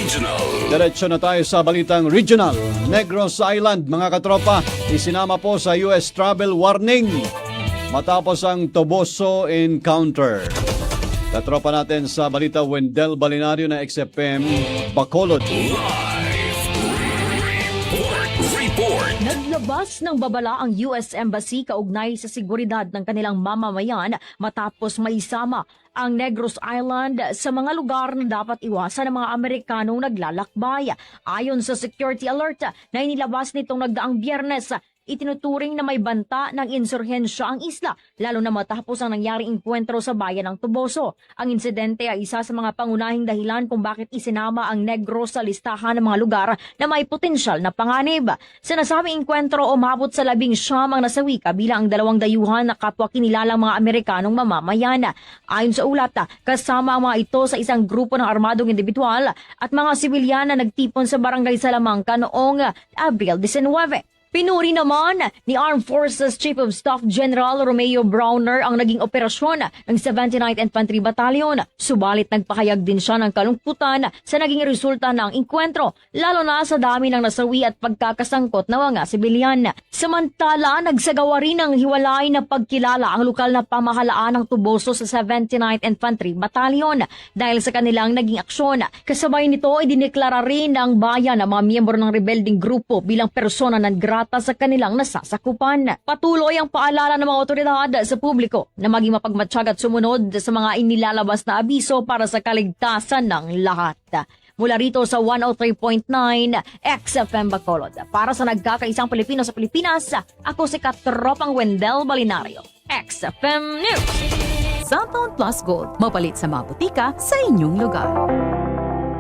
Regional. Diretso na tayo sa balitang regional. Negros Island, mga katropa, isinama po sa US travel warning matapos ang Toboso encounter. Katropa natin sa balita Wendell Balinario na XFM Bacolod. Report. Naglabas ng babala ang US Embassy kaugnay sa seguridad ng kanilang mamamayan matapos maisama ang Negros Island sa mga lugar na dapat iwasan ng mga Amerikanong naglalakbay. Ayon sa security alert na inilabas nitong nagdaang Biyernes, itinuturing na may banta ng insurhensya ang isla, lalo na matapos ang nangyaring enkwentro sa bayan ng Toboso. Ang insidente ay isa sa mga pangunahing dahilan kung bakit isinama ang Negros sa listahan ng mga lugar na may potensyal na panganib. Sa nasabing enkwentro, umabot sa 19 ang nasawi kabilang ang 2 dayuhan na kapwa kinilalang mga Amerikanong mamamayan. Ayon sa ulat, kasama ang mga ito sa isang grupo ng armadong individual at mga sibilyan na nagtipon sa barangay Salamanca noong Abril 19. Pinuri naman ni Armed Forces Chief of Staff General Romeo Browner ang naging operasyon ng 79th Infantry Battalion. Subalit nagpahayag din siya ng kalungkutan sa naging resulta ng enkwentro, lalo na sa dami ng nasawi at pagkakasangkot ng mga sibilyan. Samantala, nagsagawa rin ng hiwalay na pagkilala ang lokal na pamahalaan ng Toboso sa 79th Infantry Battalion dahil sa kanilang naging aksyon. Kasabay nito, idineklara rin ng bayan ang mga miyembro ng rebelding grupo bilang persona non grata sa kanilang nasasakupan. Patuloy ang paalala ng mga otoridad sa publiko na maging mapagmatsyag at sumunod sa mga inilalabas na abiso para sa kaligtasan ng lahat. Mula rito sa 103.9 XFM Bacolod. Para sa nagkakaisang Pilipino sa Pilipinas, ako si Katropang Wendell Balinario, XFM News. Cellphone Plus Gold, mapalit sa mga butika sa inyong lugar.